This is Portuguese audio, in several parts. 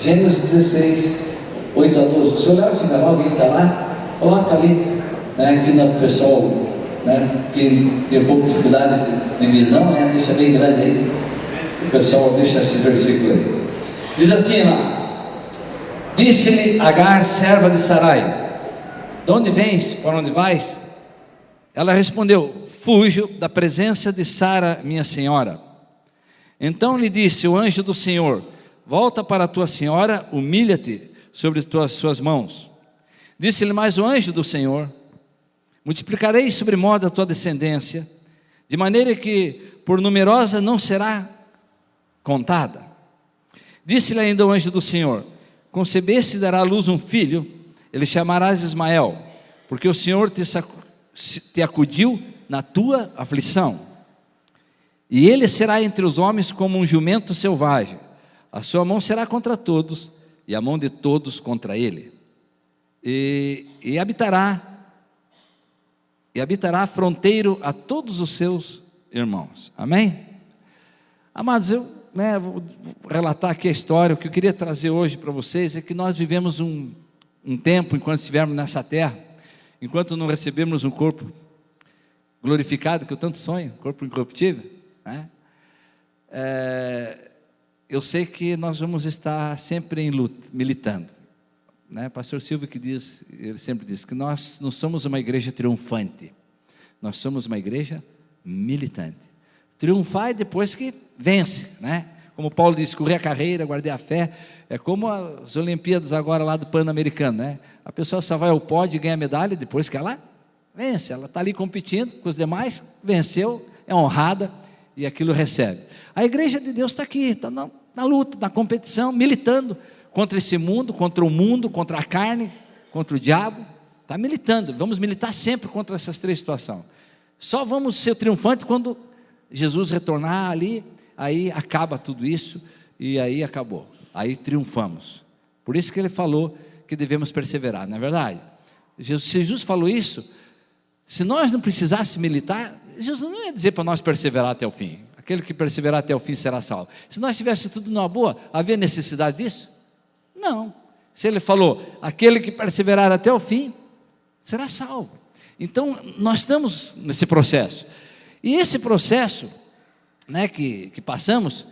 Gênesis 16, 8 a 12. Se olhar, tiver alguém está lá, coloca ali, né, aqui no pessoal, né, que tem um pouco de dificuldade de visão, né, deixa bem grande aí. O pessoal deixa esse versículo aí. Diz assim lá: disse-lhe Agar, serva de Sarai: de onde vens, para onde vais? Ela respondeu: fujo da presença de Sara, minha senhora. Então lhe disse o anjo do Senhor: volta para a tua senhora, humilha-te sobre suas mãos. Disse-lhe mais o anjo do Senhor: multiplicarei sobremodo a tua descendência, de maneira que por numerosa não será contada. Disse-lhe ainda o anjo do Senhor: concebeste e dará à luz um filho, ele chamarás Ismael, porque o Senhor te acudiu na tua aflição. E ele será entre os homens como um jumento selvagem, a sua mão será contra todos, e a mão de todos contra ele. E habitará fronteiro a todos os seus irmãos. Amém? Amados, eu vou relatar aqui a história. O que eu queria trazer hoje para vocês é que nós vivemos um tempo, enquanto estivermos nessa terra, enquanto não recebemos um corpo glorificado, que eu tanto sonho, corpo incorruptível, né? Eu sei que nós vamos estar sempre em luta, militando, né? Pastor Silvio ele sempre diz que nós não somos uma igreja triunfante, nós somos uma igreja militante. Triunfar é depois que vence, né? Como Paulo diz, correr a carreira, guardei a fé. É como as Olimpíadas agora lá do Pan-Americano, né? A pessoa só vai ao pódio e ganha medalha depois que ela vence. Ela está ali competindo com os demais, venceu, é honrada e aquilo recebe. A igreja de Deus está aqui, está na luta, na competição, militando contra esse mundo, contra o mundo, contra a carne, contra o diabo. Está militando. Vamos militar sempre contra essas três situações. Só vamos ser triunfantes quando Jesus retornar ali, aí acaba tudo isso, e aí acabou, aí triunfamos. Por isso que ele falou que devemos perseverar, não é verdade? Jesus falou isso. Se nós não precisássemos militar, Jesus não ia dizer para nós perseverar até o fim. Aquele que perseverar até o fim será salvo. Se nós tivéssemos tudo numa boa, havia necessidade disso? Não. Se ele falou, aquele que perseverar até o fim será salvo. Então nós estamos nesse processo. E esse processo, né, que passamos,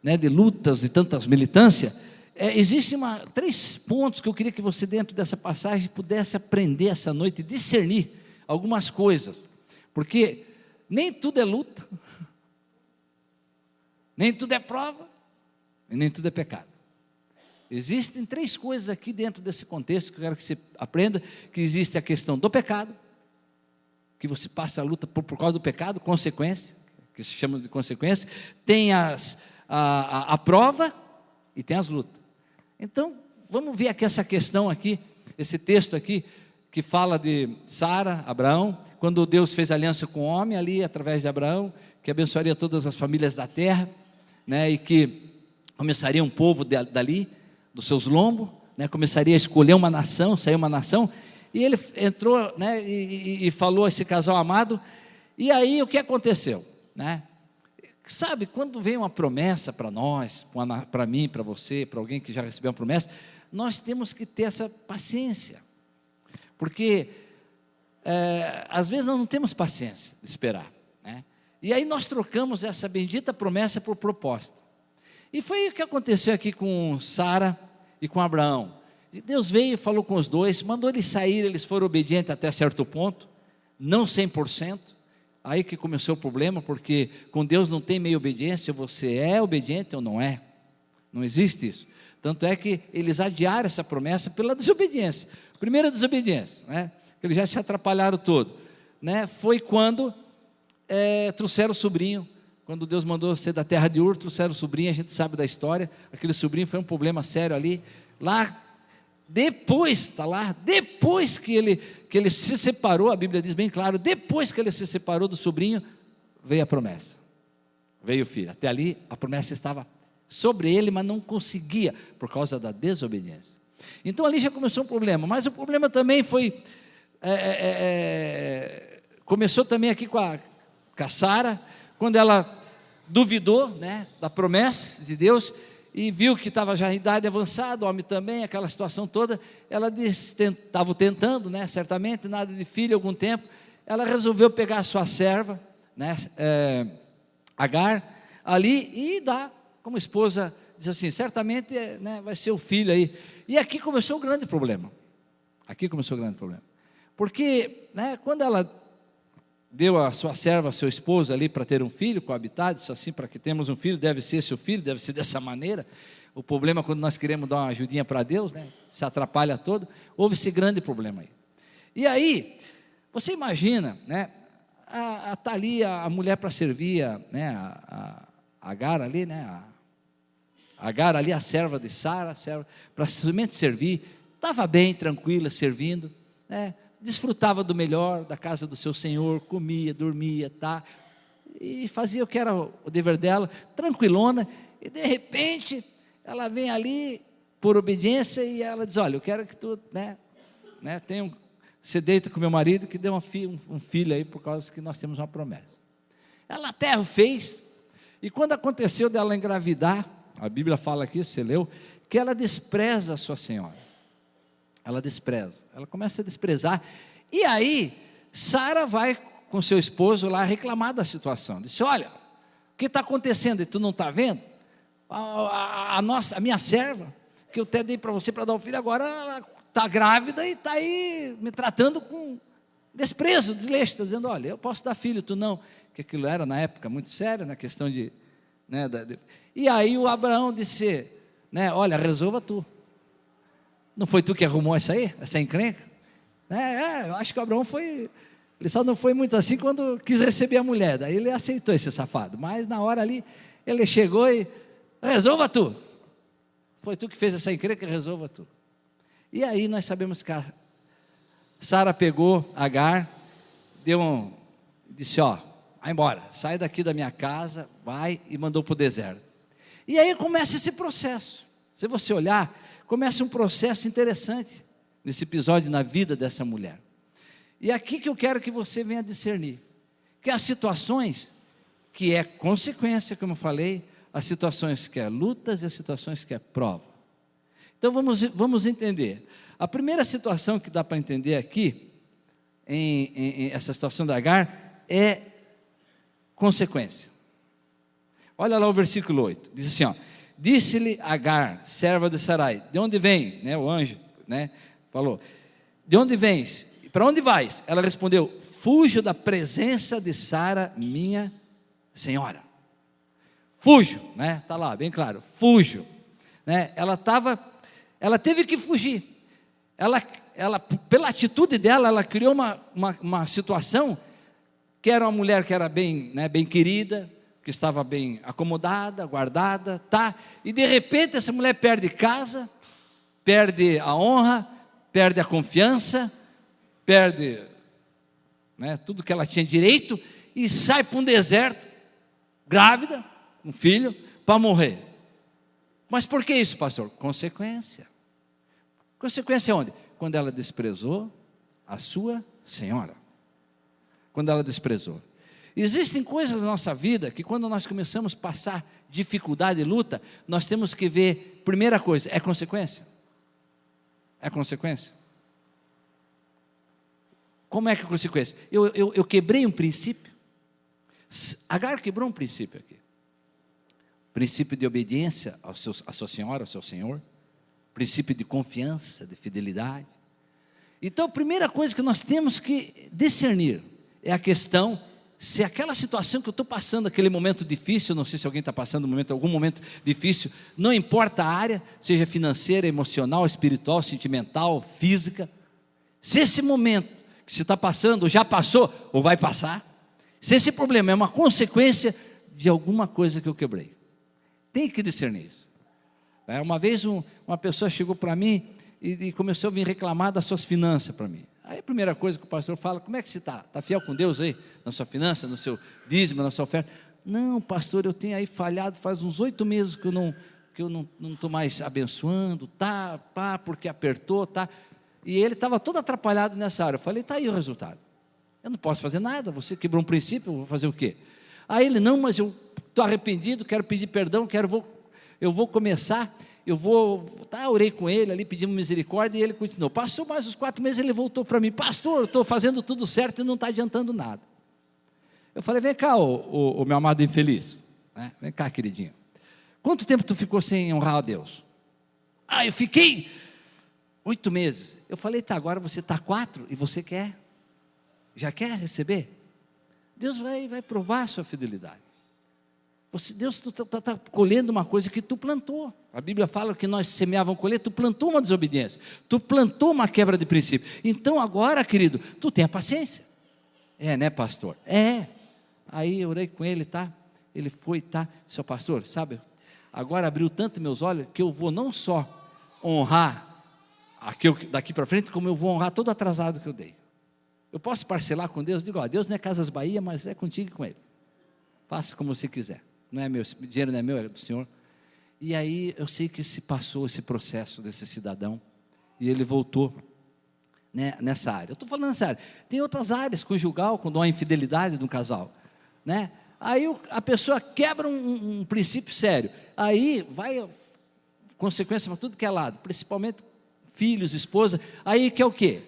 né, de lutas e tantas militâncias, existem 3 pontos que eu queria que você, dentro dessa passagem, pudesse aprender essa noite, discernir algumas coisas, porque nem tudo é luta, nem tudo é prova, e nem tudo é pecado. Existem 3 coisas aqui dentro desse contexto que eu quero que você aprenda: que existe a questão do pecado, que você passa a luta por causa do pecado, consequência, que se chama de consequência, tem a prova e tem as lutas. Então, vamos ver aqui essa questão aqui, esse texto aqui, que fala de Sara, Abraão, quando Deus fez aliança com o homem ali, através de Abraão, que abençoaria todas as famílias da terra, né, e que começaria um povo dali, dos seus lombos, né, começaria a escolher uma nação, sair uma nação, e ele entrou, né, e falou a esse casal amado. E aí o que aconteceu, né? Sabe, quando vem uma promessa para nós, para mim, para você, para alguém que já recebeu uma promessa, nós temos que ter essa paciência, porque às vezes nós não temos paciência de esperar, né? E aí nós trocamos essa bendita promessa por proposta. E foi o que aconteceu aqui com Sara e com Abraão. Deus veio e falou com os dois, mandou eles sair, eles foram obedientes até certo ponto, não 100%, aí que começou o problema, porque com Deus não tem meia obediência, você é obediente ou não é, não existe isso. Tanto é que eles adiaram essa promessa pela desobediência. Primeira desobediência, né? Eles já se atrapalharam todo, né? Foi quando trouxeram o sobrinho. Quando Deus mandou ser da terra de Ur, trouxeram o sobrinho. A gente sabe da história. Aquele sobrinho foi um problema sério ali. Lá depois, está lá, depois que ele se separou, a Bíblia diz bem claro, depois que ele se separou do sobrinho, veio a promessa, veio o filho. Até ali a promessa estava sobre ele, mas não conseguia, por causa da desobediência. Então ali já começou um problema, mas o problema também foi, começou também aqui com a Sara, quando ela duvidou, né, da promessa de Deus, e viu que estava já em idade avançada, o homem também, aquela situação toda. Ela estava tentando, né, certamente, nada de filho algum tempo. Ela resolveu pegar a sua serva, né, Agar, ali e dar como esposa. Diz assim, certamente, né, vai ser o filho aí. E aqui começou o grande problema. Porque, né, quando ela deu a sua serva, a sua esposa ali para ter um filho, coabitar, disse assim, para que temos um filho, deve ser seu filho, deve ser dessa maneira. O problema é quando nós queremos dar uma ajudinha para Deus, né, se atrapalha todo. Houve esse grande problema aí. E aí, você imagina, né, tá ali a mulher para servir, né, a Agar ali, né, Agar ali, a serva de Sara, para somente servir, estava bem, tranquila, servindo, né, desfrutava do melhor da casa do seu senhor, comia, dormia, e fazia o que era o dever dela, tranquilona, e de repente, ela vem ali, por obediência, e ela diz, olha, eu quero que tu, você deita com meu marido, que dê um filho aí, por causa que nós temos uma promessa. Ela até o fez, e quando aconteceu dela engravidar, a Bíblia fala aqui, você leu, que ela despreza a sua senhora. Ela começa a desprezar. E aí, Sara vai com seu esposo lá reclamar da situação. Disse, olha, o que está acontecendo? E tu não está vendo? A minha serva, que eu até dei para você para dar o filho, agora ela está grávida e está aí me tratando com desprezo, desleixo, está dizendo, olha, eu posso dar filho, tu não. Que aquilo era na época muito sério, na questão de... E aí o Abraão disse, né, olha, resolva tu. Não foi tu que arrumou isso aí, essa encrenca? Eu acho que o Abraão ele só não foi muito assim quando quis receber a mulher, daí ele aceitou esse safado, mas na hora ali, ele chegou e, resolva tu. Foi tu que fez essa encrenca, resolva tu. E aí nós sabemos que a Sara pegou Agar, disse, ó, vai embora, sai daqui da minha casa, vai, e mandou para o deserto. E aí começa esse processo, se você olhar, começa um processo interessante, nesse episódio na vida dessa mulher. E aqui que eu quero que você venha discernir, que as situações que é consequência, como eu falei, as situações que é lutas e as situações que é prova. Então vamos entender. A primeira situação que dá para entender aqui, em essa situação da Agar, é consequência. Olha lá o versículo 8, diz assim, ó, disse-lhe Agar, serva de Sarai, de onde vem, né, o anjo, né, falou, de onde vens? Para onde vais? Ela respondeu, fujo da presença de Sara, minha senhora. Fujo, né, está lá, bem claro, fujo, né, ela teve que fugir, ela pela atitude dela, ela criou uma situação, que era uma mulher que era bem, né, bem querida, que estava bem acomodada, guardada, e de repente essa mulher perde casa, perde a honra, perde a confiança, perde, né, tudo que ela tinha direito, e sai para um deserto, grávida, um filho, para morrer. Mas por que isso, pastor? Consequência. Consequência onde? Quando ela desprezou a sua senhora. Quando ela desprezou. Existem coisas na nossa vida que quando nós começamos a passar dificuldade e luta, nós temos que ver, primeira coisa, é consequência? É consequência? Como é que é consequência? Eu quebrei um princípio. Agar quebrou um princípio aqui. Princípio de obediência à sua senhora, ao seu senhor. Princípio de confiança, de fidelidade. Então a primeira coisa que nós temos que discernir é a questão se aquela situação que eu estou passando, aquele momento difícil, não sei se alguém está passando algum momento difícil, não importa a área, seja financeira, emocional, espiritual, sentimental, física, se esse momento que você está passando, já passou, ou vai passar, se esse problema é uma consequência de alguma coisa que eu quebrei, tem que discernir isso. Uma vez uma pessoa chegou para mim e começou a vir reclamar das suas finanças para mim. Aí a primeira coisa que o pastor fala, como é que você está? Está fiel com Deus aí? Na sua finança, no seu dízimo, na sua oferta? Não, pastor, eu tenho aí falhado, faz uns 8 meses que eu não estou mais abençoando, porque apertou, E ele estava todo atrapalhado nessa área. Eu falei, está aí o resultado. Eu não posso fazer nada, você quebrou um princípio, eu vou fazer o quê? Aí ele, não, mas eu estou arrependido, quero pedir perdão, eu vou começar, orei com ele ali, pedimos misericórdia, e ele continuou. Passou mais uns 4 meses, ele voltou para mim: pastor, eu estou fazendo tudo certo e não está adiantando nada. Eu falei: vem cá, o meu amado infeliz, né? Vem cá, queridinho, quanto tempo tu ficou sem honrar a Deus? Eu fiquei 8 meses. Eu falei: tá, agora você está 4 e você já quer receber? Deus vai provar a sua fidelidade. Deus está colhendo uma coisa que tu plantou. A Bíblia fala que nós semeávamos colher, tu plantou uma desobediência, tu plantou uma quebra de princípio. Então agora, querido, tu tenha paciência. Né, pastor? Aí eu orei com ele, tá? Ele foi, tá? Seu pastor, sabe, agora abriu tanto meus olhos, que eu vou não só honrar daqui para frente, como eu vou honrar todo atrasado que eu dei. Eu posso parcelar com Deus? Digo: Deus não é Casas Bahia, mas é contigo e com Ele. Faça como você quiser. Não é meu, esse dinheiro não é meu, é do Senhor. E aí eu sei que se passou esse processo desse cidadão, e ele voltou, né, nessa área. Eu estou falando nessa área. Tem outras áreas, conjugal, quando há infidelidade de um casal, né? Aí a pessoa quebra um princípio sério. Aí vai consequência para tudo que é lado, principalmente filhos, esposa. Aí quer o quê?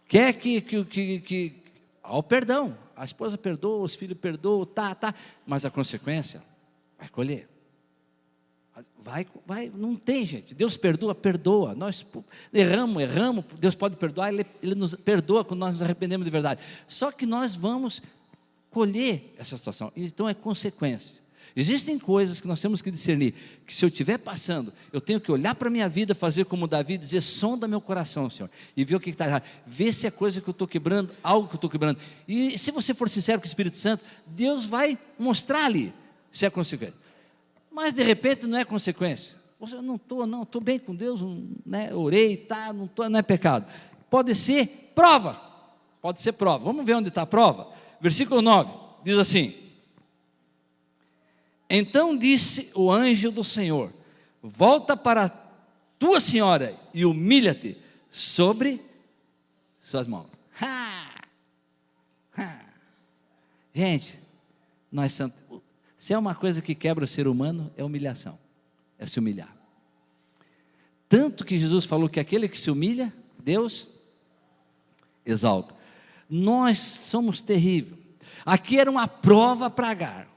Quer que ao perdão. A esposa perdoa, os filhos perdoam, mas a consequência vai colher. Não tem, gente. Deus perdoa. Nós erramos, Deus pode perdoar, Ele nos perdoa quando nós nos arrependemos de verdade. Só que nós vamos colher essa situação, então é consequência. Existem coisas que nós temos que discernir, que se eu estiver passando, eu tenho que olhar para a minha vida, fazer como Davi, dizer: sonda meu coração, Senhor, e ver o que está errado, ver se é coisa que eu estou quebrando, algo que eu estou quebrando. E se você for sincero com o Espírito Santo, Deus vai mostrar ali se é consequência. Mas de repente não é consequência. Você: estou bem com Deus, né, orei, não é pecado. Pode ser prova. Vamos ver onde está a prova. Versículo 9, diz assim: então disse o anjo do Senhor: volta para tua senhora e humilha-te sobre suas mãos. Gente, se é uma coisa que quebra o ser humano, é humilhação, é se humilhar. Tanto que Jesus falou que aquele que se humilha, Deus exalta. Nós somos terríveis. Aqui era uma prova para Agar.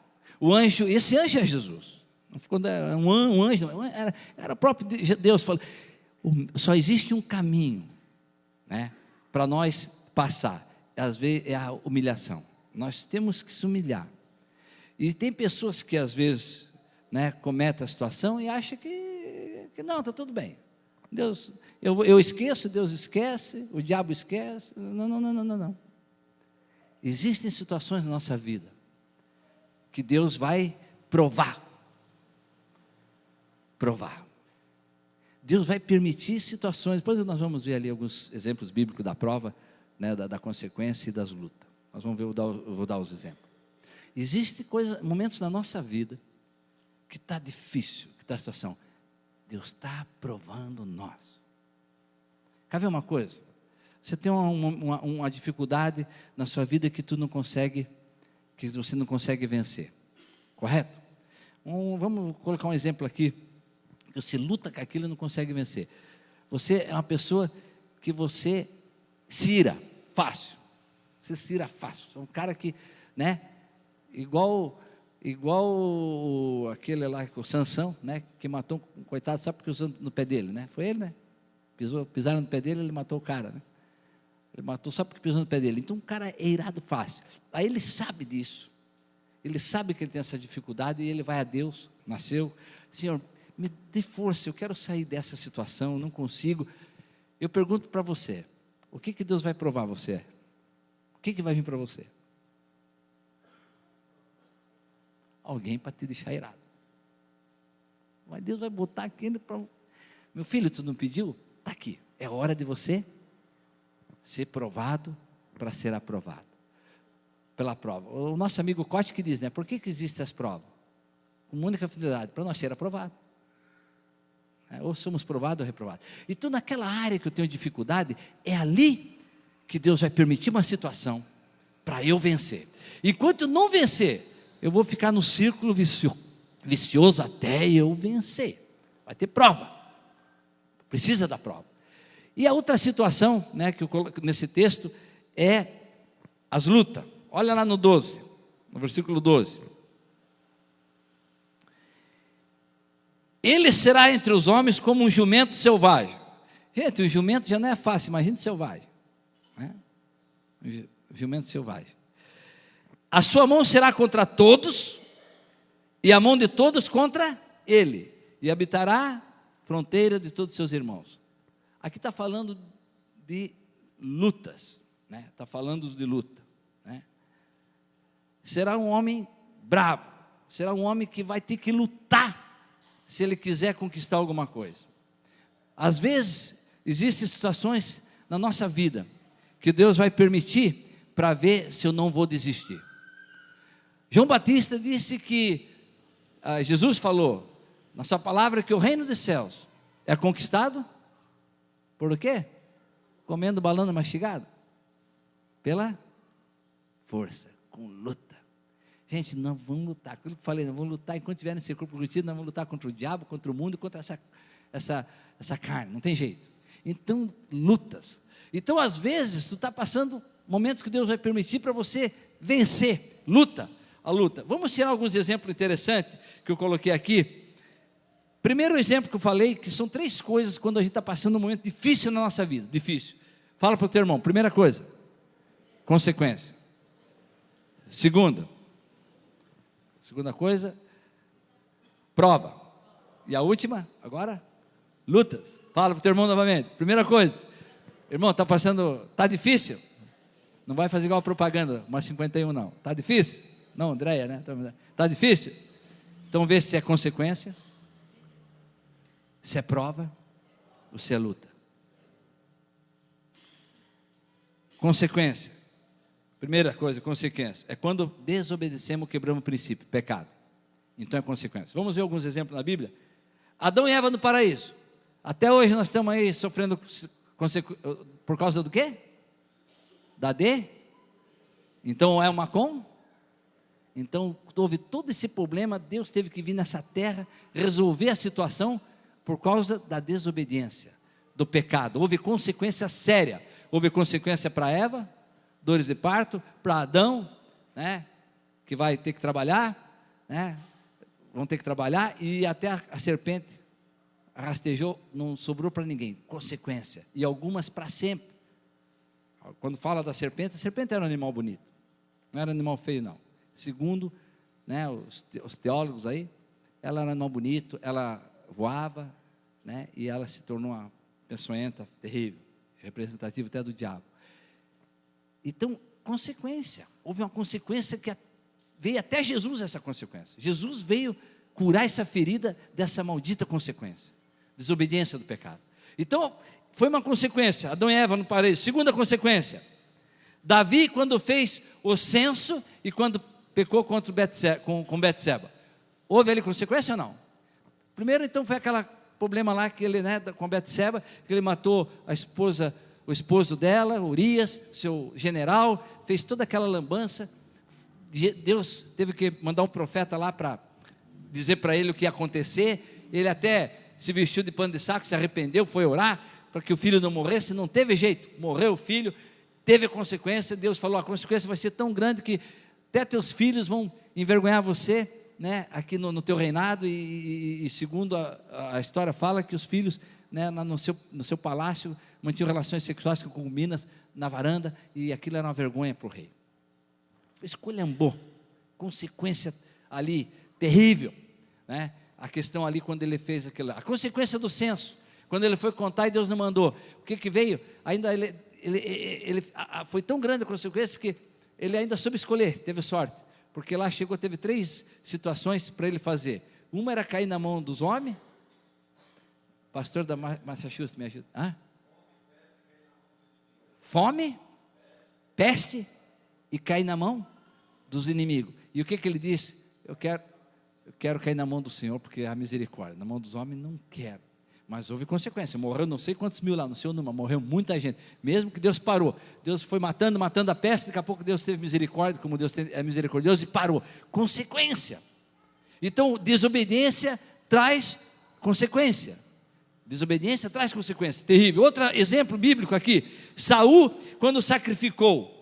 Esse anjo é Jesus. Não ficou um anjo, era o próprio Deus falando. Só existe um caminho, né, para nós passar. Às vezes é a humilhação. Nós temos que se humilhar. E tem pessoas que às vezes, né, cometem a situação e acham que não, está tudo bem. Deus, eu esqueço, Deus esquece, o diabo esquece. Não. Existem situações na nossa vida que Deus vai provar. Deus vai permitir situações. Depois nós vamos ver ali alguns exemplos bíblicos da prova, né, da consequência e das lutas. Nós vamos ver, eu vou dar os exemplos. Existem momentos na nossa vida que está difícil, que está a situação. Deus está provando nós. Quer ver uma coisa? Você tem uma dificuldade na sua vida que você não consegue vencer, correto? Vamos colocar um exemplo aqui, que você luta com aquilo e não consegue vencer. Você é uma pessoa que você se ira fácil, é um cara que, né, igual aquele lá, o Sansão, né, que matou um coitado só porque usou no pé dele, né, foi ele, né, pisaram no pé dele, ele matou o cara, né, ele matou só porque pisou no pé dele. Então o cara é irado fácil. Aí ele sabe disso, ele sabe que ele tem essa dificuldade, e ele vai a Deus, Senhor, me dê força, eu quero sair dessa situação, não consigo. Eu pergunto para você, o que Deus vai provar você? O que vai vir para você? Alguém para te deixar irado. Mas Deus vai botar aquele para... Meu filho, tu não pediu? Está aqui, é hora de você ser provado para ser aprovado. Pela prova. O nosso amigo Cote que diz, né? Por que existem as provas? Com única finalidade, para nós ser aprovado. Ou somos provados ou reprovados. Então naquela área que eu tenho dificuldade, é ali que Deus vai permitir uma situação para eu vencer. Enquanto eu não vencer, eu vou ficar no círculo vicioso até eu vencer. Vai ter prova, precisa da prova. E a outra situação, né, que eu coloco nesse texto é as lutas. Olha lá no 12, no versículo 12. Ele será entre os homens como um jumento selvagem. Gente, o jumento já não é fácil, imagina selvagem, né? Jumento selvagem. A sua mão será contra todos, e a mão de todos contra ele, e habitará fronteira de todos os seus irmãos. Aqui está falando de lutas, né? Está falando de luta, né? Será um homem bravo, será um homem que vai ter que lutar, se ele quiser conquistar alguma coisa. Às vezes, existem situações na nossa vida, que Deus vai permitir, para ver se eu não vou desistir. João Batista disse que, Jesus falou, na sua palavra, que o reino dos céus é conquistado, por quê? Comendo banana mastigada? Pela força, com luta. Gente, nós vamos lutar, aquilo que eu falei, nós vamos lutar, enquanto tiver nesse corpo contido, nós vamos lutar contra o diabo, contra o mundo, contra essa carne, não tem jeito. Então, lutas. Então, às vezes, tu está passando momentos que Deus vai permitir para você vencer, luta, a luta. Vamos tirar alguns exemplos interessantes, que eu coloquei aqui. Primeiro exemplo que eu falei, que são 3 coisas quando a gente está passando um momento difícil na nossa vida, difícil. Fala para o teu irmão, primeira coisa, consequência. Segunda coisa, prova. E a última, agora, lutas. Fala para o teu irmão novamente, primeira coisa, irmão, está passando, está difícil? Não vai fazer igual a propaganda, uma 51 não, está difícil? Não, Andréia, né? Está difícil? Então vê se é consequência, se é prova ou se é luta. Consequência. Primeira coisa, consequência. É quando desobedecemos, quebramos o princípio, pecado. Então é consequência. Vamos ver alguns exemplos na Bíblia. Adão e Eva no paraíso. Até hoje nós estamos aí sofrendo por causa do quê? Da D? Então é uma com? Então houve todo esse problema, Deus teve que vir nessa terra, resolver a situação, por causa da desobediência, do pecado. Houve consequência séria, houve consequência para Eva, dores de parto, para Adão, né, que vai ter que trabalhar, né, vão ter que trabalhar, e até a serpente rastejou, não sobrou para ninguém, consequência, e algumas para sempre. Quando fala da serpente, a serpente era um animal bonito, não era um animal feio não, segundo, né, os teólogos aí, ela era um animal bonito, ela voava, né, e ela se tornou uma peçonhenta terrível, representativa até do diabo. Então, consequência, houve uma consequência que veio até Jesus, essa consequência. Jesus veio curar essa ferida dessa maldita consequência, desobediência do pecado. Então, foi uma consequência, Adão e Eva no paraíso. Segunda consequência, Davi quando fez o censo e quando pecou contra com Betseba, houve ali consequência ou não? Primeiro então foi aquele problema lá que ele, né, com Betseba, que ele matou a esposa, o esposo dela, Urias, seu general, fez toda aquela lambança. Deus teve que mandar um profeta lá para dizer para ele o que ia acontecer. Ele até se vestiu de pano de saco, se arrependeu, foi orar para que o filho não morresse, não teve jeito, morreu o filho, teve consequência. Deus falou, a consequência vai ser tão grande que até teus filhos vão envergonhar você, né, aqui no teu reinado, e segundo a história fala que os filhos, né, no seu palácio mantinham relações sexuais com concubinas na varanda, e aquilo era uma vergonha para o rei. Esculhambou, consequência ali terrível, né? A questão ali quando ele fez aquilo, a consequência do censo, quando ele foi contar e Deus não mandou, o que veio? Ainda foi tão grande a consequência que ele ainda soube escolher, teve sorte, porque lá chegou, teve 3 situações para ele fazer. Uma era cair na mão dos homens, pastor da Massachusetts, me ajuda, fome, peste e cair na mão dos inimigos. E o que ele disse? Eu quero cair na mão do Senhor, porque a misericórdia, na mão dos homens não quero. Mas houve consequência, morreu não sei quantos mil lá, não sei o número, morreu muita gente, mesmo que Deus parou, Deus foi matando a peste, daqui a pouco Deus teve misericórdia, como Deus é misericordioso, e parou, consequência. Então, desobediência traz consequência. Desobediência traz consequência, terrível. Outro exemplo bíblico aqui, Saul, quando sacrificou,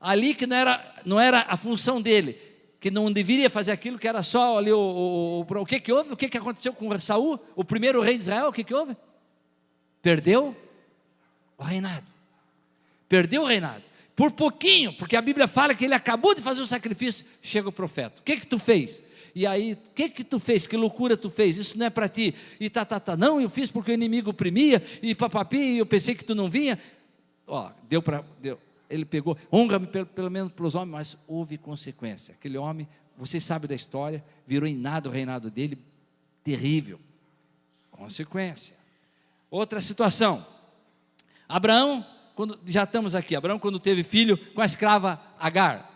ali que não era a função dele, que não deveria fazer aquilo, que era só ali o que houve? O que aconteceu com Saul, o primeiro rei de Israel? O que houve? Perdeu o reinado. Perdeu o reinado. Por pouquinho, porque a Bíblia fala que ele acabou de fazer o sacrifício, chega o profeta. O que tu fez? E aí, o que tu fez? Que loucura tu fez? Isso não é para ti. E não, eu fiz porque o inimigo oprimia, e papapi, e eu pensei que tu não vinha. Ó, deu. Ele pegou, honra-me pelo menos para os homens, mas houve consequência. Aquele homem, vocês sabem da história, virou em nada o reinado dele, terrível. Consequência. Outra situação, Abraão, já estamos aqui, Abraão quando teve filho com a escrava Agar.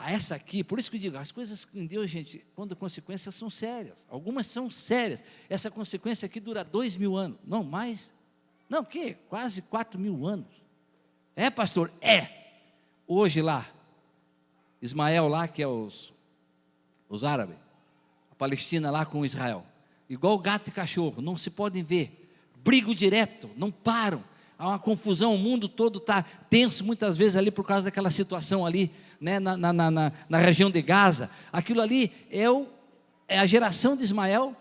Essa aqui, por isso que eu digo, as coisas em Deus, gente, quando consequências são sérias, algumas são sérias. Essa consequência aqui dura 2.000 anos, não mais, não, o quê? Quase 4.000 anos. É, pastor? É. Hoje lá, Ismael lá, que é os árabes, a Palestina lá com Israel, igual gato e cachorro, não se podem ver, brigam direto, não param, há uma confusão, o mundo todo está tenso, muitas vezes ali por causa daquela situação ali, né, na região de Gaza. Aquilo ali é a geração de Ismael,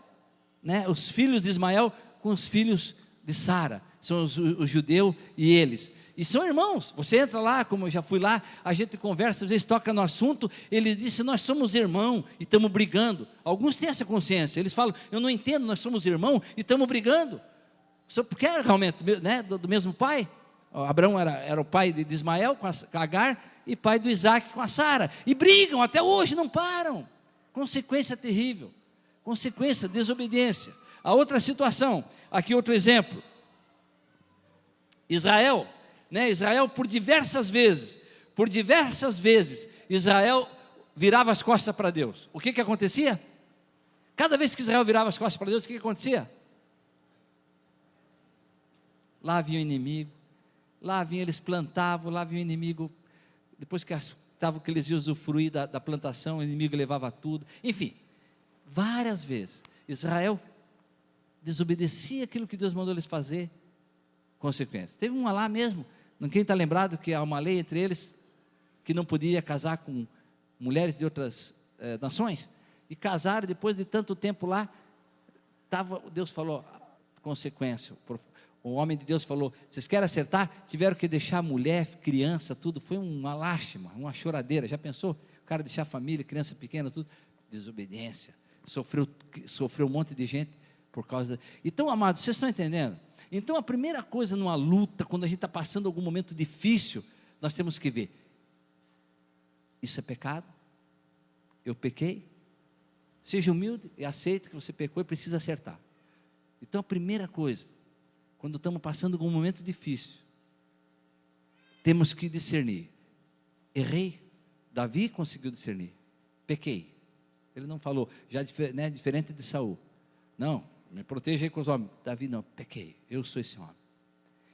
né, os filhos de Ismael com os filhos de Sara, são os judeus e eles. E são irmãos, você entra lá, como eu já fui lá, a gente conversa, às vezes toca no assunto, ele disse, nós somos irmãos e estamos brigando. Alguns têm essa consciência, eles falam, eu não entendo, nós somos irmãos e estamos brigando. Só porque era realmente, né, do mesmo pai. Abraão era o pai de Ismael com a Agar e pai do Isaac com a Sara. E brigam, até hoje não param. Consequência terrível, consequência, desobediência. A outra situação, aqui outro exemplo, Israel, por diversas vezes, Israel virava as costas para Deus. O que acontecia? Cada vez que Israel virava as costas para Deus, o que acontecia? Lá vinha o inimigo, lá vinha, eles plantavam, lá vinha o inimigo, depois que estavam que eles iam usufruir da plantação, o inimigo levava tudo. Enfim, várias vezes, Israel desobedecia aquilo que Deus mandou eles fazer, consequências. Teve uma lá mesmo, quem está lembrado que há uma lei entre eles, que não podia casar com mulheres de outras nações, e casaram, depois de tanto tempo lá, Deus falou, consequência, o homem de Deus falou, vocês querem acertar? Tiveram que deixar mulher, criança, tudo, foi uma lástima, uma choradeira, já pensou? O cara deixar família, criança pequena, tudo, desobediência, sofreu um monte de gente, por causa, então amados, vocês estão entendendo? Então a primeira coisa numa luta, quando a gente está passando algum momento difícil, nós temos que ver, isso é pecado? Eu pequei? Seja humilde e aceite que você pecou e precisa acertar. Então a primeira coisa, quando estamos passando por um momento difícil, temos que discernir, errei, Davi conseguiu discernir, pequei, ele não falou, já né, diferente de Saul, não, me proteja aí com os homens, Davi não, pequei, eu sou esse homem.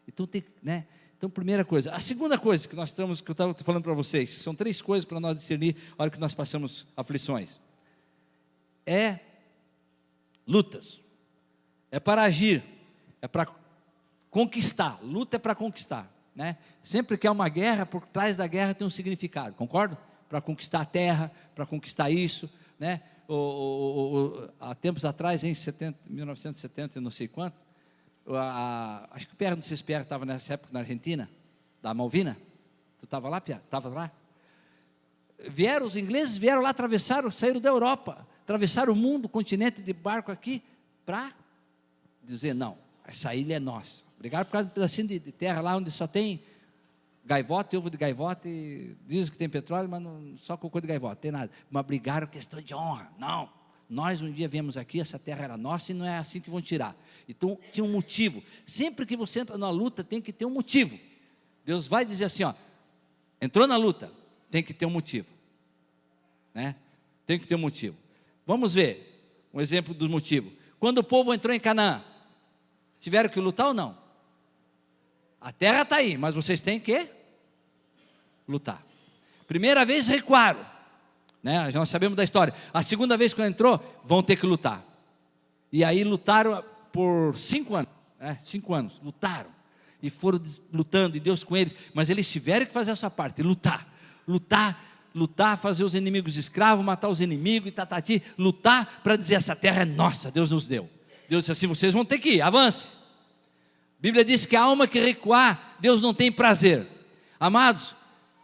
Então né, então primeira coisa, a segunda coisa que eu estava falando para vocês, são 3 coisas para nós discernir, a hora que nós passamos aflições, é lutas, é para agir, é para conquistar, luta é para conquistar, né? Sempre que há uma guerra, por trás da guerra tem um significado, concordo? Para conquistar a terra, para conquistar isso, né? Há tempos atrás, em 1970, não sei quanto, acho que o Pierre, não sei se o Pierre estava nessa época na Argentina, da Malvina, tu estava lá, Pierre? Estava lá? Os ingleses vieram lá, saíram da Europa, atravessaram o mundo, o continente de barco aqui, para dizer, não, essa ilha é nossa. Brigaram por causa de um pedacinho de terra lá, onde só tem gaivota, ovo de gaivota, e dizem que tem petróleo, mas não, só cocô de gaivota, não tem nada. Mas brigaram questão de honra. Não, nós um dia viemos aqui, essa terra era nossa e não é assim que vão tirar. Então tinha um motivo. Sempre que você entra numa luta, tem que ter um motivo. Deus vai dizer assim, ó, entrou na luta, tem que ter um motivo, né? Tem que ter um motivo. Vamos ver um exemplo do motivo. Quando o povo entrou em Canaã, tiveram que lutar ou não? A terra está aí, mas vocês têm que lutar. Primeira vez recuaram. né? Já nós sabemos da história. A segunda vez que entrou, vão ter que lutar. E aí lutaram por 5 anos, 5 anos, lutaram. E foram lutando, e Deus com eles. Mas eles tiveram que fazer a sua parte, lutar, fazer os inimigos escravos, matar os inimigos, e tatati, lutar para dizer, essa terra é nossa, Deus nos deu. Deus disse assim, vocês vão ter que ir, avance. A Bíblia diz que a alma que recuar, Deus não tem prazer. Amados,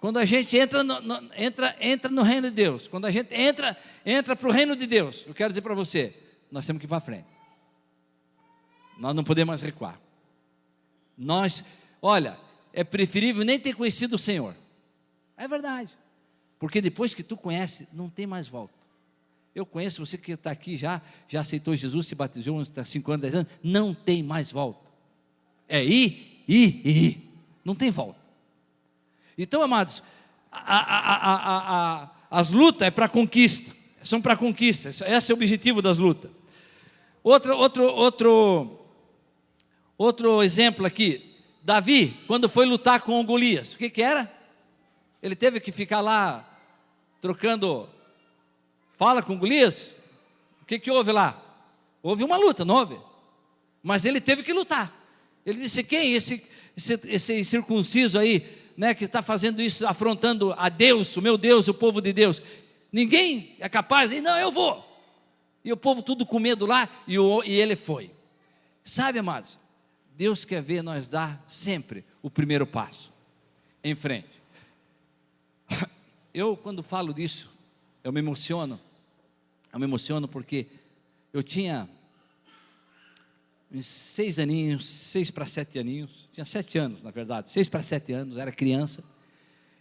quando a gente entra no reino de Deus, quando a gente entra para o reino de Deus, eu quero dizer para você, nós temos que ir para frente. Nós não podemos mais recuar. Olha, é preferível nem ter conhecido o Senhor. É verdade. Porque depois que tu conhece, não tem mais volta. Eu conheço você que está aqui já aceitou Jesus, se batizou, está 5 anos, 10 anos, não tem mais volta. É ir. Não tem volta. Então, amados, as lutas é para conquista, são para conquista, esse é o objetivo das lutas. Outro exemplo aqui, Davi, quando foi lutar com o Golias, o que era? Ele teve que ficar lá, trocando fala com Golias. O que houve lá? Houve uma luta, não houve? Mas ele teve que lutar. Ele disse, quem? Esse circunciso aí, né, que está fazendo isso, afrontando a Deus, o meu Deus, o povo de Deus. Ninguém é capaz de dizer, não, eu vou. E o povo tudo com medo lá, e ele foi. Sabe, amados, Deus quer ver nós dar sempre o primeiro passo em frente. Eu, quando falo disso, eu me emociono porque eu tinha 6 aninhos, 6 para 7 aninhos, tinha 7 anos na verdade, 6 para 7 anos, era criança,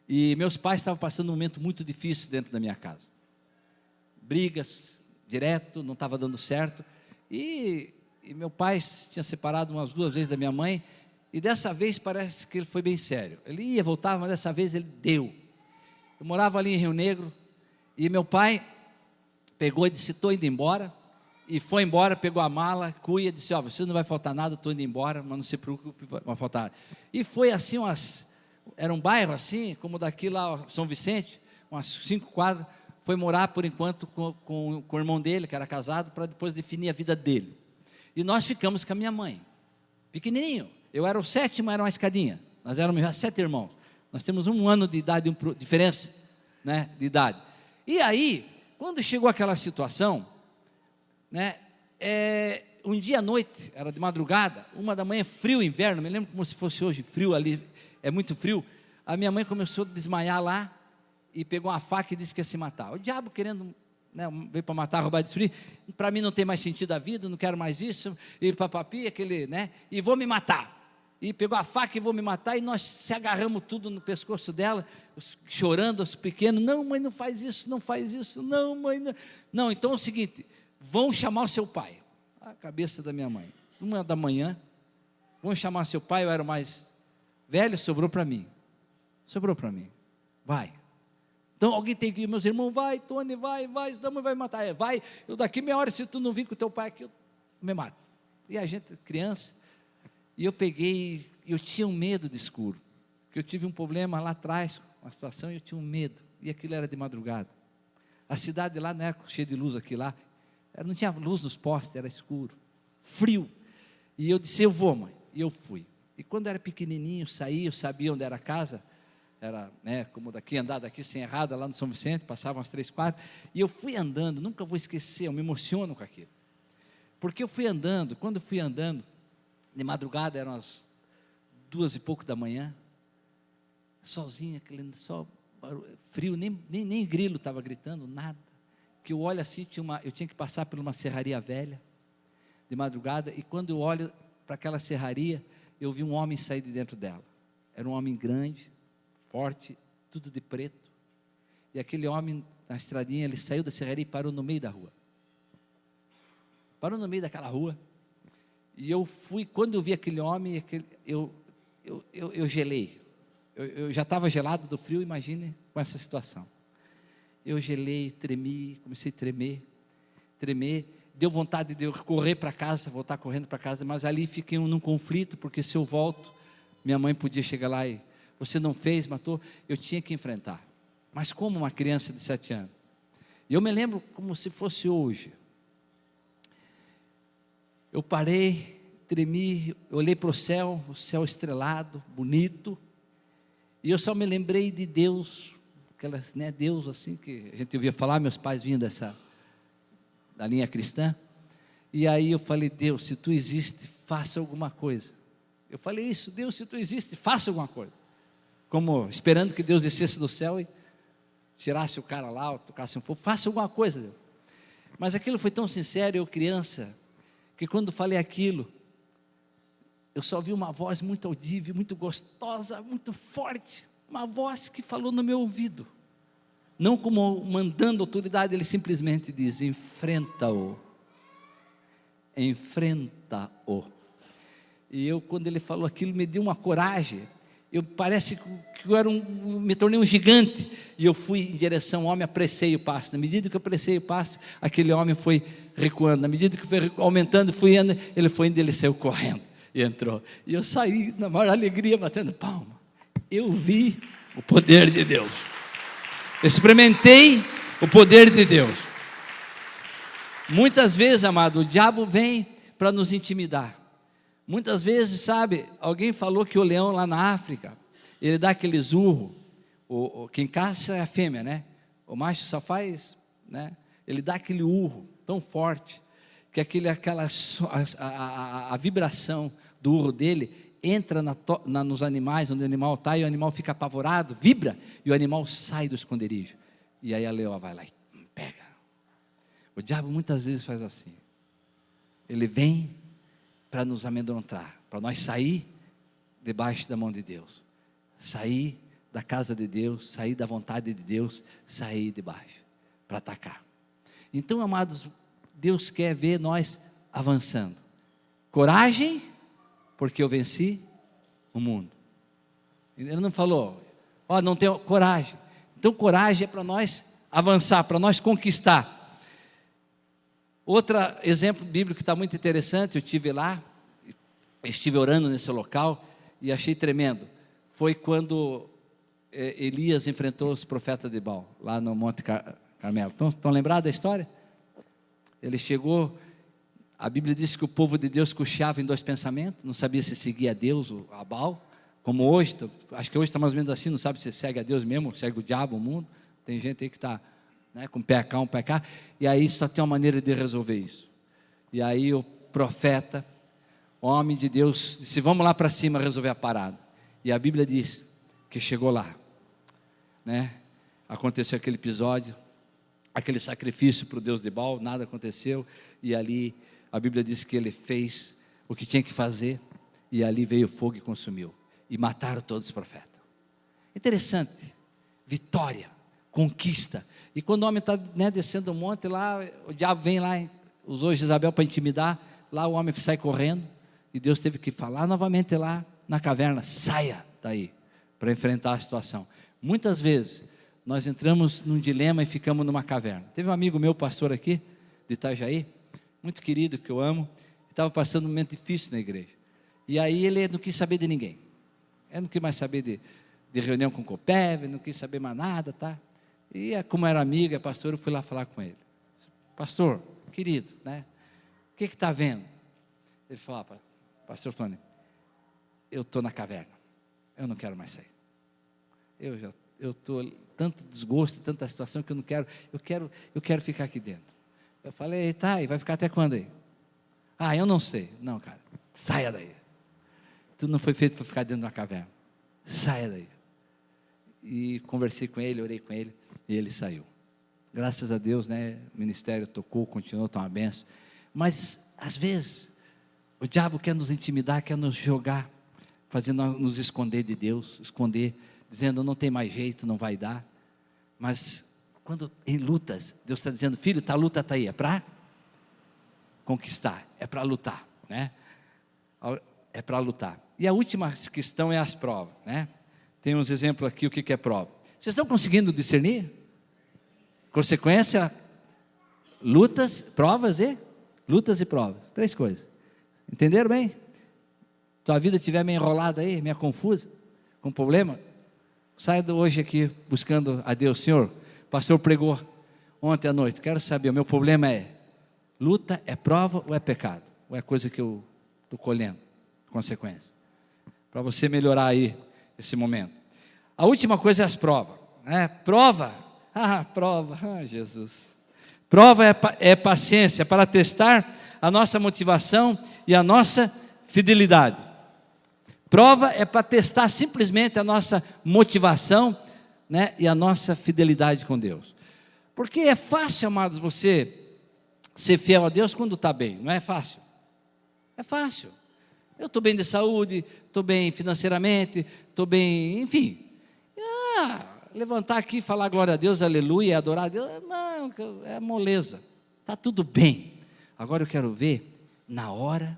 e meus pais estavam passando um momento muito difícil dentro da minha casa, brigas, direto, não estava dando certo, e meu pai tinha separado umas 2 vezes da minha mãe, e dessa vez parece que ele foi bem sério, ele ia, voltava, mas dessa vez ele deu. Eu morava ali em Rio Negro, e meu pai pegou e disse, estou indo embora, e foi embora, pegou a mala, cuia, disse, você não vai faltar nada, estou indo embora, mas não se preocupe, vai faltar nada. E foi assim, era um bairro assim, como daqui lá, São Vicente, umas 5 quadras, foi morar por enquanto com o irmão dele, que era casado, para depois definir a vida dele. E nós ficamos com a minha mãe, pequenininho, eu era o 7º, era uma escadinha, nós éramos já 7 irmãos, nós temos 1 ano de idade, diferença, né, de idade. E aí, quando chegou aquela situação, né, um dia à noite, era de madrugada, 1 da manhã, frio, inverno, me lembro como se fosse hoje, frio ali, é muito frio, a minha mãe começou a desmaiar lá, e pegou uma faca e disse que ia se matar. O diabo querendo, né, veio para matar, roubar, destruir, para mim não tem mais sentido a vida, não quero mais isso, e papapi, aquele, né, e vou me matar. E pegou a faca e vou me matar, e nós se agarramos tudo no pescoço dela, chorando, os pequenos, não mãe, não faz isso, não mãe, não. Não, então é o seguinte, vão chamar o seu pai, a cabeça da minha mãe, 1 da manhã, vão chamar seu pai, eu era o mais velho, sobrou para mim, vai. Então alguém tem que ir, meus irmãos, vai, Tony, vai, senão vai me matar, vai, eu daqui meia hora, se tu não vir com o teu pai aqui, eu me mato. E a gente, criança, e eu peguei, eu tinha um medo de escuro, porque eu tive um problema lá atrás, uma situação, e eu tinha um medo, e aquilo era de madrugada, a cidade lá não era cheia de luz aqui lá, não tinha luz nos postes, era escuro, frio, e eu disse, eu vou mãe, e eu fui, e quando eu era pequenininho, saí, eu sabia onde era a casa, era, né, como daqui, andar daqui sem errada, lá no São Vicente, passavam as 3 quadras, e eu fui andando, nunca vou esquecer, eu me emociono com aquilo, porque eu fui andando, quando eu fui andando, de madrugada, eram as 2 e pouco da manhã, sozinho, aquele sol, frio, nem grilo estava gritando, nada, que eu olho assim, eu tinha que passar por uma serraria velha, de madrugada, e quando eu olho para aquela serraria, eu vi um homem sair de dentro dela, era um homem grande, forte, tudo de preto, e aquele homem, na estradinha, ele saiu da serraria e parou no meio da rua, parou no meio daquela rua, e eu fui, quando eu vi aquele homem, eu gelei, eu já estava gelado do frio, imagine com essa situação, eu gelei, tremi, comecei a tremer, deu vontade de eu correr para casa, voltar correndo para casa, mas ali fiquei num conflito, porque se eu volto, minha mãe podia chegar lá e, você não fez, matou, eu tinha que enfrentar, mas como uma criança de 7 anos, E eu me lembro como se fosse hoje. Eu parei, tremi, olhei para o céu estrelado, bonito, e eu só me lembrei de Deus, Deus assim que a gente ouvia falar, meus pais vinham da linha cristã, e aí eu falei: Deus, se tu existe, faça alguma coisa. Eu falei isso: Deus, se tu existe, faça alguma coisa, como esperando que Deus descesse do céu e tirasse o cara lá, ou tocasse um fogo, faça alguma coisa, Deus. Mas aquilo foi tão sincero, eu criança, que quando falei aquilo, eu só vi uma voz muito audível, muito gostosa, muito forte, uma voz que falou no meu ouvido, não como mandando autoridade, ele simplesmente diz: enfrenta-o, enfrenta-o. E eu, quando ele falou aquilo, me deu uma coragem. Parece que me tornei um gigante, e eu fui em direção ao homem, apressei o passo. Na medida que eu apressei o passo, aquele homem foi recuando. Na medida que foi aumentando, fui indo, ele foi indo, ele saiu correndo e entrou. E eu saí na maior alegria, batendo palma. Eu vi o poder de Deus, experimentei o poder de Deus. Muitas vezes, amado, o diabo vem para nos intimidar. Muitas vezes, sabe, alguém falou que o leão lá na África, ele dá aquele urro, quem caça é a fêmea, né? O macho só faz, né? Ele dá aquele urro tão forte, que a vibração do urro dele entra nos animais, onde o animal está, e o animal fica apavorado, vibra, e o animal sai do esconderijo. E aí a leoa vai lá e pega. O diabo muitas vezes faz assim. Ele vem para nos amedrontar, para nós sair debaixo da mão de Deus, sair da casa de Deus, sair da vontade de Deus, sair debaixo, para atacar. Então, amados, Deus quer ver nós avançando. Coragem, porque eu venci o mundo. Ele não falou: não tenho coragem. Então, coragem é para nós avançar, para nós conquistar. Outro exemplo bíblico que está muito interessante, eu estive orando nesse local e achei tremendo. Foi quando Elias enfrentou os profetas de Baal, lá no Monte Carmelo. Estão lembrados da história? Ele chegou, a Bíblia diz que o povo de Deus cocheava em dois pensamentos, não sabia se seguia a Deus ou a Baal, como hoje, acho que hoje está mais ou menos assim, não sabe se segue a Deus mesmo, segue o diabo, o mundo. Tem gente aí que está, né, com um pé cá, e aí só tem uma maneira de resolver isso. E aí o profeta, homem de Deus, disse: vamos lá para cima resolver a parada. E a Bíblia diz que chegou lá, né? Aconteceu aquele episódio, aquele sacrifício para o Deus de Baal, nada aconteceu, e ali a Bíblia diz que ele fez o que tinha que fazer, e ali veio o fogo e consumiu, e mataram todos os profetas. Interessante, vitória, conquista. E quando o homem está, né, descendo o monte lá, o diabo vem lá, usou Jezabel para intimidar, lá o homem que sai correndo, e Deus teve que falar novamente lá na caverna: saia daí, para enfrentar a situação. Muitas vezes nós entramos num dilema e ficamos numa caverna. Teve um amigo meu, pastor aqui de Itajaí, muito querido, que eu amo, estava passando um momento difícil na igreja, e aí ele não quis saber de ninguém, ele não quis mais saber de reunião com o COPEV, não quis saber mais nada, tá? E como era amigo, é pastor, eu fui lá falar com ele: pastor, querido, né? O que está vendo? Ele falou: pastor Tony, eu estou na caverna, eu não quero mais sair, eu estou tanto desgosto, tanta situação que eu não quero, eu quero ficar aqui dentro. Eu falei: tá, e vai ficar até quando aí? Eu não sei. Não, cara, saia daí, tu não foi feito para ficar dentro de uma caverna, saia daí. E conversei com ele, orei com ele, e ele saiu. Graças a Deus, né, o ministério tocou, continuou, está uma benção. Mas às vezes o diabo quer nos intimidar, quer nos jogar, fazendo nos esconder de Deus, dizendo: não tem mais jeito, não vai dar. Mas quando em lutas, Deus está dizendo: filho, a luta está aí, é para conquistar, é para lutar, né? É para lutar. E a última questão é as provas, né? Tem uns exemplos aqui, o que é prova. Vocês estão conseguindo discernir? Consequência, lutas, provas e provas. 3 coisas. Entenderam bem? Tua vida estiver meio enrolada aí, meio confusa, com problema, saia hoje aqui buscando a Deus. Senhor, o pastor pregou ontem à noite, quero saber, o meu problema é, luta é prova ou é pecado? Ou é coisa que eu estou colhendo, consequência? Para você melhorar aí esse momento. A última coisa é as provas, né? Prova, Jesus. Prova é paciência para testar a nossa motivação e a nossa fidelidade. Prova é para testar simplesmente a nossa motivação, né, e a nossa fidelidade com Deus. Porque é fácil, amados, você ser fiel a Deus quando está bem, não é fácil? É fácil. Eu estou bem de saúde, estou bem financeiramente, estou bem, enfim. Levantar aqui, falar glória a Deus, aleluia, adorar a Deus, não, é moleza. Está tudo bem. Agora eu quero ver na hora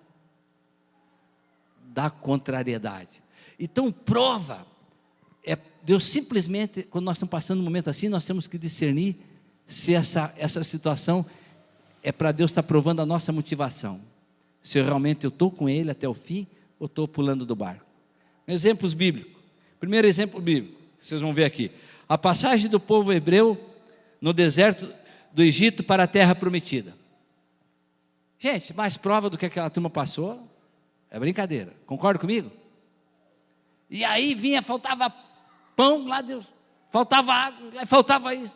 da contrariedade. Então, prova. Deus simplesmente, quando nós estamos passando um momento assim, nós temos que discernir se essa situação é para Deus estar provando a nossa motivação. Se realmente eu estou com Ele até o fim, ou estou pulando do barco. Exemplos bíblicos. Primeiro exemplo bíblico, vocês vão ver aqui. A passagem do povo hebreu no deserto do Egito para a terra prometida. Gente, mais prova do que aquela turma passou, é brincadeira. Concorda comigo? E aí faltava pão lá, Deus, faltava água, faltava isso.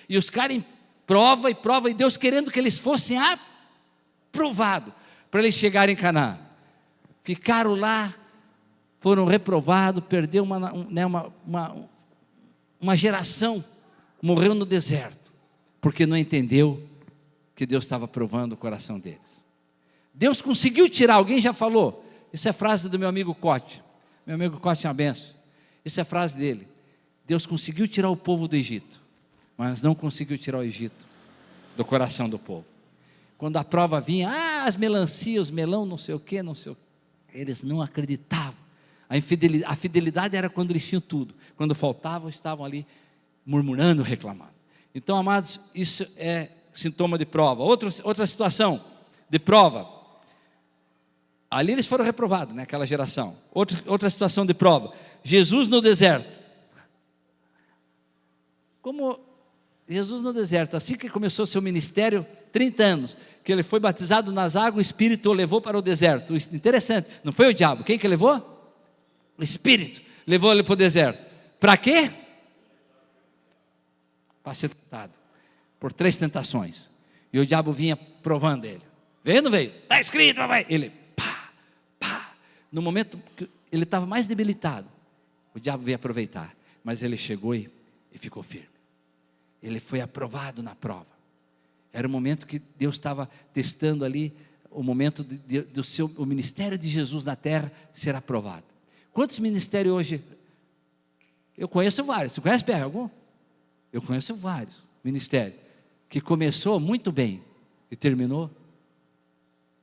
E os caras em prova, e Deus querendo que eles fossem aprovados, para eles chegarem em Canaã. Ficaram lá, foram reprovados, perdeu uma geração, morreu no deserto, porque não entendeu que Deus estava provando o coração deles. Deus conseguiu tirar, alguém já falou, isso é frase do meu amigo Cote. Meu amigo Cote é uma benção. Isso é frase dele. Deus conseguiu tirar o povo do Egito, mas não conseguiu tirar o Egito do coração do povo. Quando a prova vinha, as melancias, os melão, não sei o que, eles não acreditavam. A fidelidade era quando eles tinham tudo. Quando faltava, estavam ali murmurando, reclamando. Então, amados, isso é sintoma de prova. Outra situação de prova. Ali eles foram reprovados, né, aquela geração. Outra situação de prova. Jesus no deserto. Como Jesus no deserto, assim que começou seu ministério, 30 anos, que ele foi batizado nas águas, o Espírito o levou para o deserto. Interessante, não foi o diabo, quem que levou? O Espírito levou ele para o deserto. Para quê? Para ser tentado por 3 tentações. E o diabo vinha provando ele. Veio ou não veio? Está escrito, papai. Ele, pá. No momento que ele estava mais debilitado, o diabo veio aproveitar. Mas ele chegou e ficou firme. Ele foi aprovado na prova. Era o momento que Deus estava testando ali, o momento o ministério de Jesus na terra ser aprovado. Quantos ministérios hoje? Eu conheço vários. Você conhece, Pierre, algum? Eu conheço vários ministérios que começou muito bem e terminou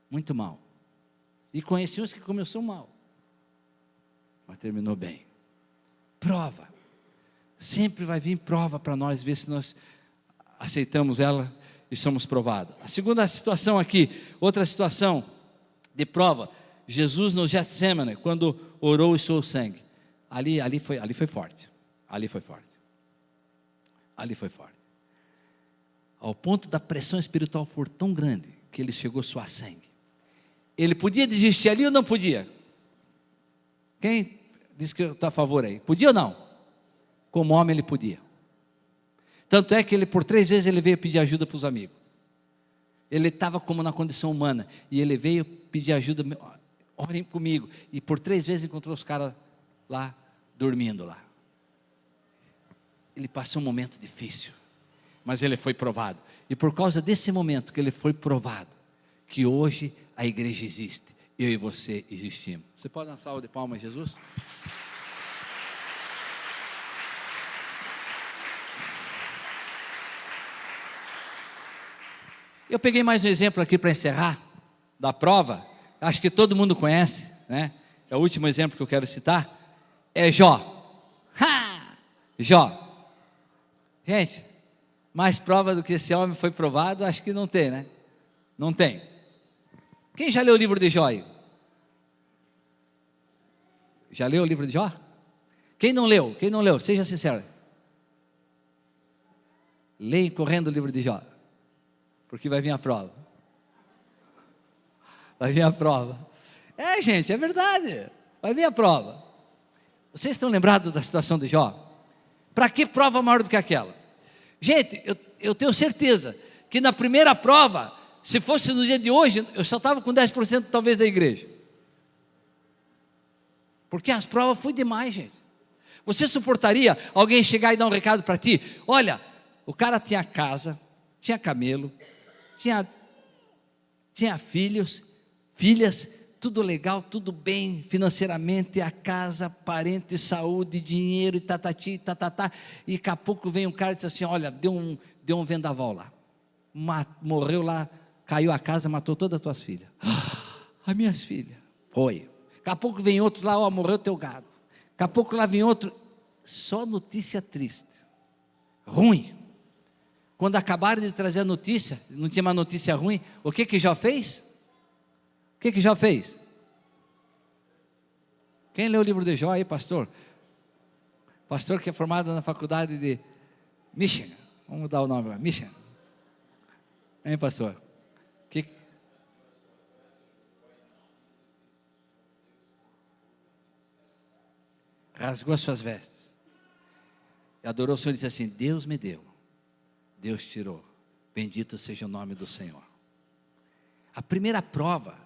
muito mal. E conheci uns que começou mal, mas terminou bem. Prova. Sempre vai vir prova para nós, ver se nós aceitamos ela e somos provados. A segunda situação aqui, outra situação de prova, Jesus no Getsemane, quando orou e suou sangue. Ali foi forte. Ali foi forte. Ao ponto da pressão espiritual for tão grande, que ele chegou a suar sangue. Ele podia desistir ali ou não podia? Quem diz que está a favor aí? Podia ou não? Como homem ele podia. Tanto é que ele por 3 vezes ele veio pedir ajuda para os amigos. Ele estava como na condição humana, e ele veio pedir ajuda, orem comigo, e por 3 vezes encontrou os caras lá, dormindo lá. Ele passou um momento difícil, mas ele foi provado, e por causa desse momento que ele foi provado, que hoje a igreja existe, eu e você existimos. Você pode dar uma salva de palmas, Jesus? Eu peguei mais um exemplo aqui para encerrar, da prova, acho que todo mundo conhece, né? É o último exemplo que eu quero citar, é Jó. Jó. Gente, mais prova do que esse homem foi provado, acho que não tem, né? Não tem. Quem já leu o livro de Jó aí? Já leu o livro de Jó? Quem não leu? Seja sincero. Leem correndo o livro de Jó, porque vai vir a prova. Vai vir a prova. Gente, é verdade. Vai vir a prova. Vocês estão lembrados da situação de Jó? Para que prova maior do que aquela? Gente, eu tenho certeza que na primeira prova, se fosse no dia de hoje, eu só estava com 10% talvez da igreja. Porque as provas foi demais, gente. Você suportaria alguém chegar e dar um recado para ti? Olha, o cara tinha casa, tinha camelo, tinha filhos, filhas, tudo legal, tudo bem, financeiramente, a casa, parente, saúde, dinheiro, e tatati, tatatá, e daqui a pouco vem um cara e diz assim, olha, deu um vendaval lá, morreu lá, caiu a casa, matou todas as tuas filhas. As minhas filhas, foi. Daqui a pouco vem outro lá, ó, morreu teu gado. Daqui a pouco lá vem outro, só notícia triste, ruim. Quando acabaram de trazer a notícia, não tinha mais notícia ruim, o que Jó fez? O que Jó fez? Quem leu o livro de Jó aí, pastor? Pastor que é formado na faculdade de Michigan, vamos mudar o nome agora, Michigan. Hein, pastor? Rasgou as suas vestes, e adorou o Senhor e disse assim, Deus me deu, Deus tirou, bendito seja o nome do Senhor. A primeira prova,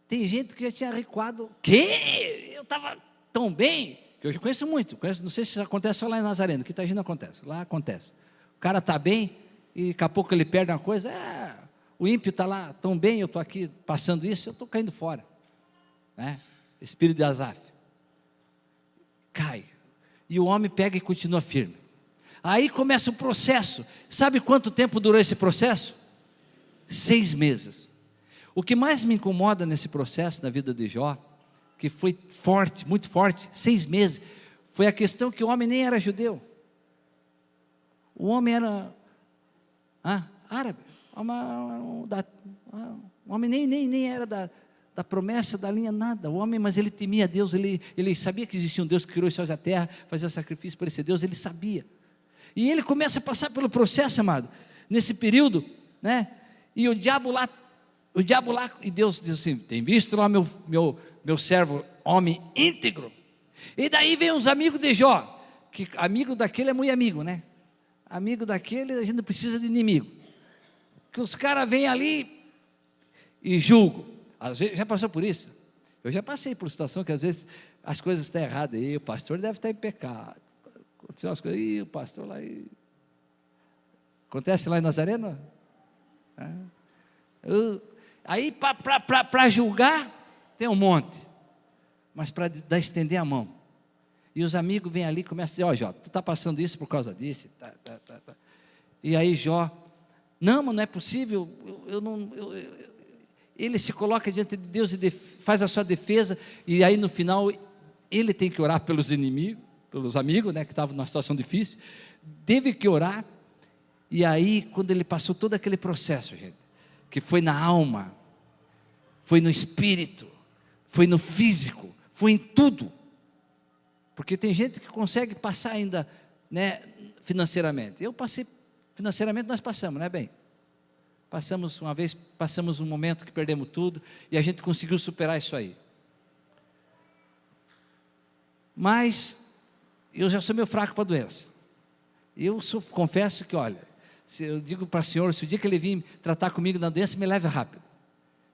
tem gente que já tinha recuado, que eu estava tão bem, que eu já conheço muito, não sei se isso acontece só lá em Nazareno, que Itagina acontece, lá acontece, o cara está bem, e daqui a pouco ele perde uma coisa, o ímpio está lá, tão bem, eu estou aqui passando isso, eu estou caindo fora, né? Espírito de Asaf, cai, e o homem pega e continua firme. Aí começa o processo. Sabe quanto tempo durou esse processo? 6 meses. O que mais me incomoda nesse processo na vida de Jó, que foi forte, muito forte, 6 meses, foi a questão que o homem nem era judeu. O homem era árabe. O homem nem era da promessa, da linha, nada. O homem, mas ele temia Deus, ele sabia que existia um Deus que criou os céus e a terra, fazia sacrifício por esse Deus, ele sabia. E ele começa a passar pelo processo, amado, nesse período, né? E o diabo lá, e Deus diz assim, tem visto lá meu servo, homem íntegro? E daí vem uns amigos de Jó, que amigo daquele é muito amigo, né? Amigo daquele, a gente não precisa de inimigo. Que os caras vêm ali e julgam. Às vezes, já passou por isso? Eu já passei por situação que às vezes as coisas estão erradas aí, o pastor deve estar em pecado. Aconteceu umas coisas, o pastor lá. Acontece lá em Nazareno? Aí para julgar, tem um monte, mas para estender a mão. E os amigos vêm ali e começam a dizer, ó Jó, tu está passando isso por causa disso. E aí Jó, não, mas não é possível, ele se coloca diante de Deus e faz a sua defesa, e aí no final, ele tem que orar pelos inimigos, pelos amigos, né, que estavam numa situação difícil, teve que orar, e aí quando ele passou todo aquele processo, gente, que foi na alma, foi no espírito, foi no físico, foi em tudo, porque tem gente que consegue passar ainda, né, financeiramente, eu passei, financeiramente nós passamos, né, bem, passamos uma vez, passamos um momento que perdemos tudo, e a gente conseguiu superar isso aí, mas eu já sou meio fraco para a doença, confesso que, olha, eu digo para o senhor, se o dia que ele vir tratar comigo na doença, me leve rápido,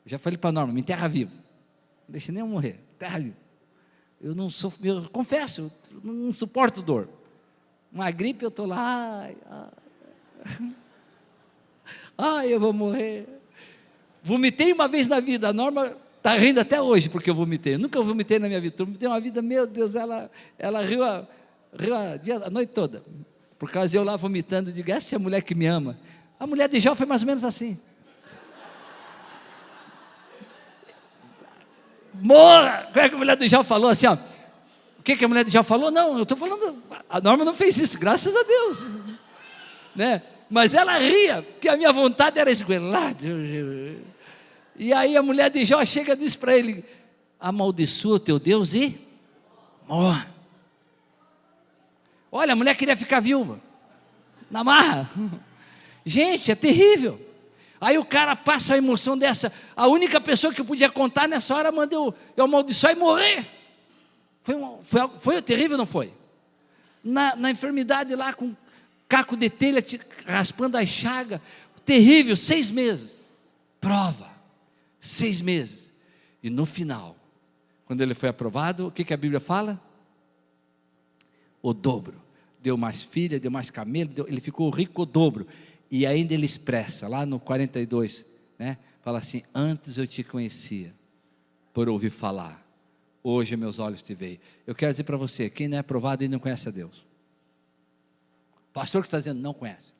eu já falei para a Norma, me enterra vivo, não deixe nem eu morrer, enterra vivo, eu confesso, eu não suporto dor, uma gripe eu estou lá, eu vou morrer, vomitei uma vez na vida, a Norma está rindo até hoje, porque eu vomitei, eu nunca vomitei na minha vida, eu vomitei uma vida, meu Deus, ela riu a noite toda, por causa de eu lá vomitando, digo, essa é a mulher que me ama, a mulher de Jó foi mais ou menos assim, morra, como é que a mulher de Jó falou assim, ó, o que a mulher de Jó falou? Não, eu estou falando, a Norma não fez isso, graças a Deus, né, mas ela ria, porque a minha vontade era esguelar, e aí a mulher de Jó chega e diz para ele, amaldiçoa o teu Deus e morra. Olha, a mulher queria ficar viúva, na marra. Gente, é terrível. Aí o cara passa a emoção dessa. A única pessoa que eu podia contar nessa hora mandou eu amaldiçoar e morrer. Foi terrível ou não foi? Na enfermidade lá, com caco de telha, raspando as chagas. Terrível, 6 meses. Prova, 6 meses. E no final, quando ele foi aprovado, o que a Bíblia fala? O dobro. Deu mais filha, deu mais camelo, ele ficou rico o dobro. E ainda ele expressa, lá no 42, né? Fala assim: antes eu te conhecia, por ouvir falar, hoje meus olhos te veem. Eu quero dizer para você, quem não é aprovado e não conhece a Deus. Pastor que está dizendo, não conhece.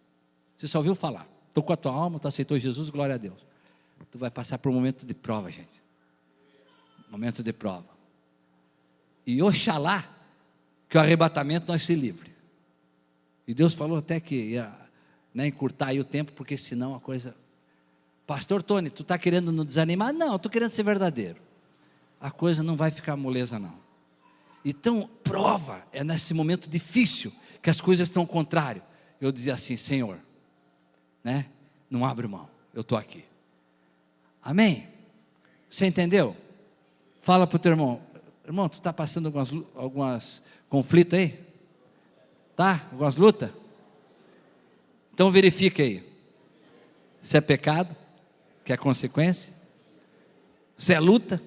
Você só ouviu falar. Estou com a tua alma, tu aceitou Jesus, glória a Deus. Tu vai passar por um momento de prova, gente. Momento de prova. E oxalá que o arrebatamento nós se livre. E Deus falou até que ia, né, encurtar aí o tempo, porque senão a coisa... Pastor Tony, tu está querendo nos desanimar? Não, eu estou querendo ser verdadeiro. A coisa não vai ficar moleza não. Então, prova é nesse momento difícil, que as coisas estão ao contrário. Eu dizia assim: Senhor, né, não abre mão, eu estou aqui. Amém? Você entendeu? Fala para o teu irmão: irmão, tu está passando algumas conflitos aí? Tá? Algumas lutas? Então verifique aí, se é pecado, que é consequência, se é luta,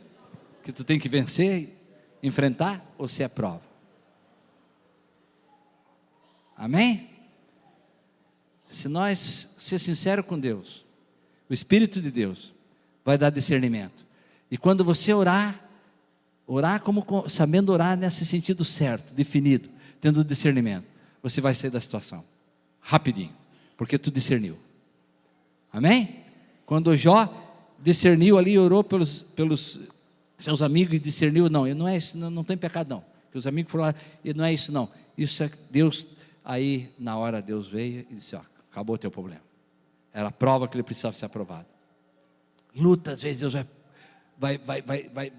que tu tem que vencer, enfrentar, ou se é prova. Amém? Se nós ser sincero com Deus, o Espírito de Deus vai dar discernimento. E quando você orar como sabendo orar nesse sentido certo, definido, tendo discernimento, você vai sair da situação rapidinho, porque tu discerniu. Amém? Quando Jó discerniu ali, orou pelos seus amigos e discerniu, não é isso, não tem pecado não. Que os amigos falaram, e não é isso não. Isso é Deus. Aí na hora Deus veio e disse: ó, acabou o teu problema. Era a prova que ele precisava ser aprovado. Luta, às vezes Deus vai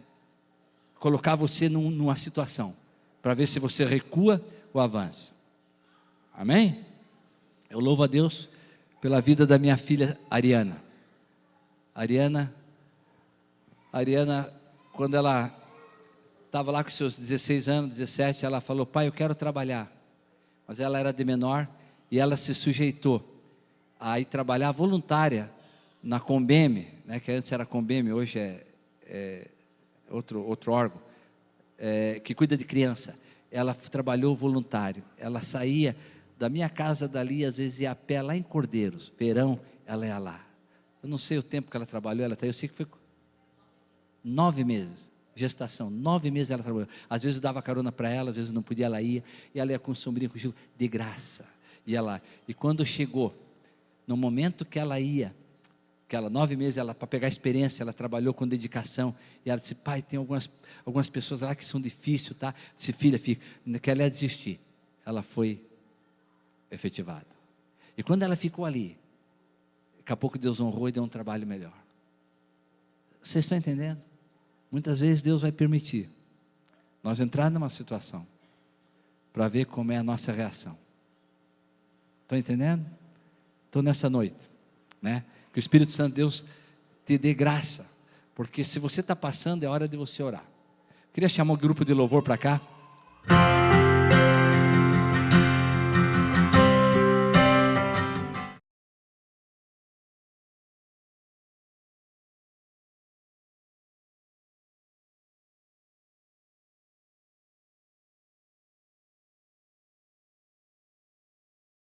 colocar você numa situação, para ver se você recua ou avança. Amém? Eu louvo a Deus pela vida da minha filha Ariana. Ariana, quando ela estava lá com seus 16 anos, 17, ela falou: pai, eu quero trabalhar. Mas ela era de menor e ela se sujeitou a ir trabalhar voluntária na Combeme, né, que antes era Combeme, hoje é outro órgão, que cuida de criança. Ela trabalhou voluntário, ela saía da minha casa dali, às vezes ia a pé lá em Cordeiros, verão, ela ia lá. Eu não sei o tempo que ela trabalhou, eu sei que foi 9 meses. Gestação, 9 meses ela trabalhou. Às vezes eu dava carona para ela, às vezes não podia, ela ia, e ela ia com o sombrinho contigo, de graça, ia lá. E quando chegou, no momento que ela ia, aquela 9 meses, ela, para pegar experiência, ela trabalhou com dedicação, e ela disse: pai, tem algumas pessoas lá que são difíceis, tá? Disse: filha, que ela ia desistir. Ela foi efetivada. E quando ela ficou ali, daqui a pouco Deus honrou e deu um trabalho melhor. Vocês estão entendendo? Muitas vezes Deus vai permitir nós entrar numa situação para ver como é a nossa reação. Estão entendendo? Então nessa noite, né, que o Espírito Santo de Deus te dê graça, porque se você está passando, é hora de você orar. Queria chamar o grupo de louvor para cá.